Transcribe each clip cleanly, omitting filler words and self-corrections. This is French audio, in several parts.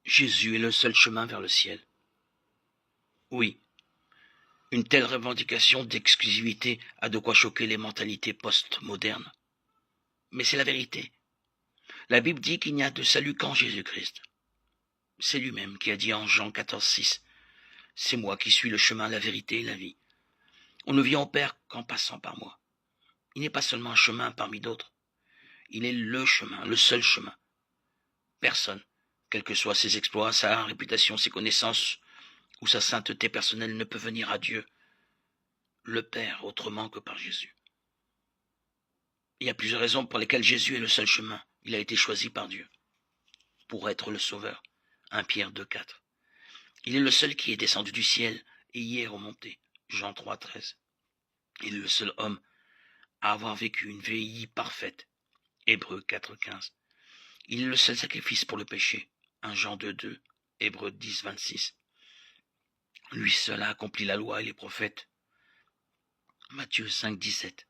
Jésus est le seul chemin vers le ciel. Oui, une telle revendication d'exclusivité a de quoi choquer les mentalités post-modernes. Mais c'est la vérité. La Bible dit qu'il n'y a de salut qu'en Jésus-Christ. C'est lui-même qui a dit en Jean 14,6 « C'est moi qui suis le chemin, la vérité et la vie. On ne vient au Père qu'en passant par moi. » Il n'est pas seulement un chemin parmi d'autres. Il est le chemin, le seul chemin. Personne, quels que soient ses exploits, sa réputation, ses connaissances ou sa sainteté personnelle, ne peut venir à Dieu, le Père, autrement que par Jésus. Il y a plusieurs raisons pour lesquelles Jésus est le seul chemin. Il a été choisi par Dieu pour être le Sauveur. 1 Pierre 2,4. Il est le seul qui est descendu du ciel et y est remonté. Jean 3,13. Il est le seul homme à avoir vécu une vie parfaite. Hébreux 4,15. Il est le seul sacrifice pour le péché. 1 Jean 2,2. Hébreux 10,26. Lui seul a accompli la loi et les prophètes. Matthieu 5,17.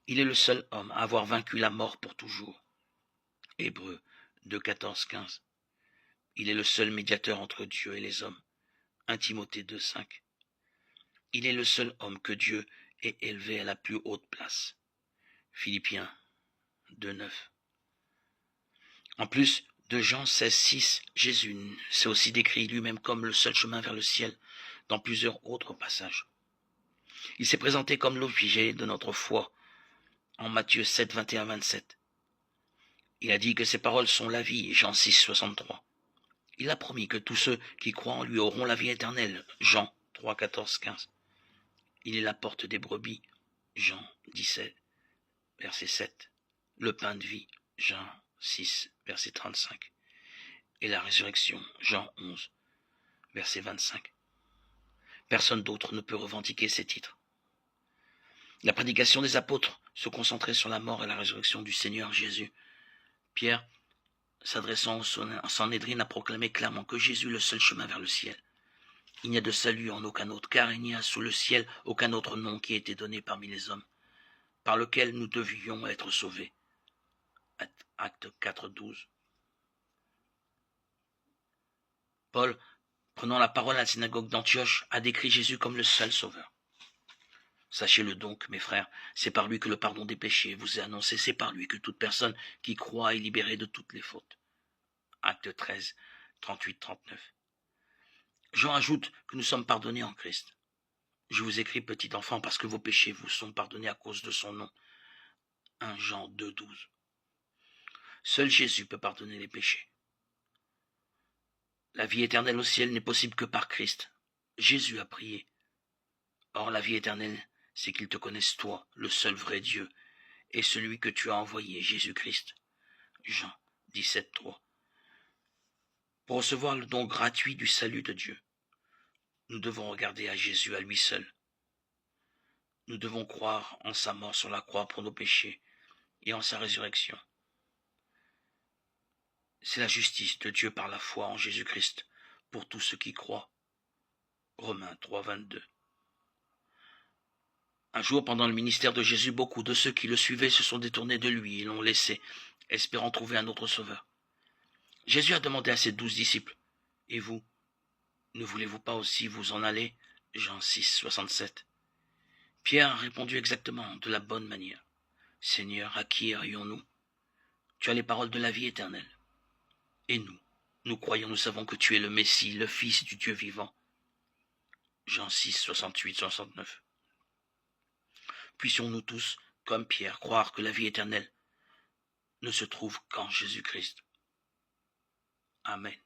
Il est le seul homme à avoir vaincu la mort pour toujours. Hébreux 2,14-15. Il est le seul médiateur entre Dieu et les hommes. 1 Timothée 2,5. Il est le seul homme que Dieu ait élevé à la plus haute place. Philippiens 2,9. En plus de Jean 16,6, Jésus s'est aussi décrit lui-même comme le seul chemin vers le ciel dans plusieurs autres passages. Il s'est présenté comme l'objet de notre foi en Matthieu 7, 21-27. Il a dit que ses paroles sont la vie, Jean 6, 63. Il a promis que tous ceux qui croient en lui auront la vie éternelle, Jean 3, 14, 15. Il est la porte des brebis, Jean 17, verset 7. Le pain de vie, Jean 6, verset 35. Et la résurrection, Jean 11, verset 25. Personne d'autre ne peut revendiquer ces titres. La prédication des apôtres se concentrait sur la mort et la résurrection du Seigneur Jésus. Pierre, s'adressant au Sanhédrin, a proclamé clairement que Jésus est le seul chemin vers le ciel. Il n'y a de salut en aucun autre, car il n'y a sous le ciel aucun autre nom qui ait été donné parmi les hommes, par lequel nous devions être sauvés. Acte 4, 12. Paul, prenant la parole à la synagogue d'Antioche, a décrit Jésus comme le seul sauveur. Sachez-le donc, mes frères, c'est par lui que le pardon des péchés vous est annoncé, c'est par lui que toute personne qui croit est libérée de toutes les fautes. Acte 13, 38-39. Jean ajoute que nous sommes pardonnés en Christ. Je vous écris, petit enfant, parce que vos péchés vous sont pardonnés à cause de son nom. 1 Jean 2, 12. Seul Jésus peut pardonner les péchés. La vie éternelle au ciel n'est possible que par Christ. Jésus a prié. Or, la vie éternelle, c'est qu'ils te connaissent toi, le seul vrai Dieu, et celui que tu as envoyé, Jésus-Christ. Jean 17, 3. Pour recevoir le don gratuit du salut de Dieu, nous devons regarder à Jésus à lui seul. Nous devons croire en sa mort sur la croix pour nos péchés et en sa résurrection. C'est la justice de Dieu par la foi en Jésus-Christ pour tous ceux qui croient. Romains 3, 22. Un jour, pendant le ministère de Jésus, beaucoup de ceux qui le suivaient se sont détournés de lui et l'ont laissé, espérant trouver un autre sauveur. Jésus a demandé à ses 12 disciples, « Et vous, ne voulez-vous pas aussi vous en aller ?» Jean 6, 67. Pierre a répondu exactement de la bonne manière. « Seigneur, à qui irions-nous ? Tu as les paroles de la vie éternelle. Et nous croyons, nous savons que tu es le Messie, le Fils du Dieu vivant. » Jean 6, 68, 69. Puissions-nous tous, comme Pierre, croire que la vie éternelle ne se trouve qu'en Jésus-Christ. Amen.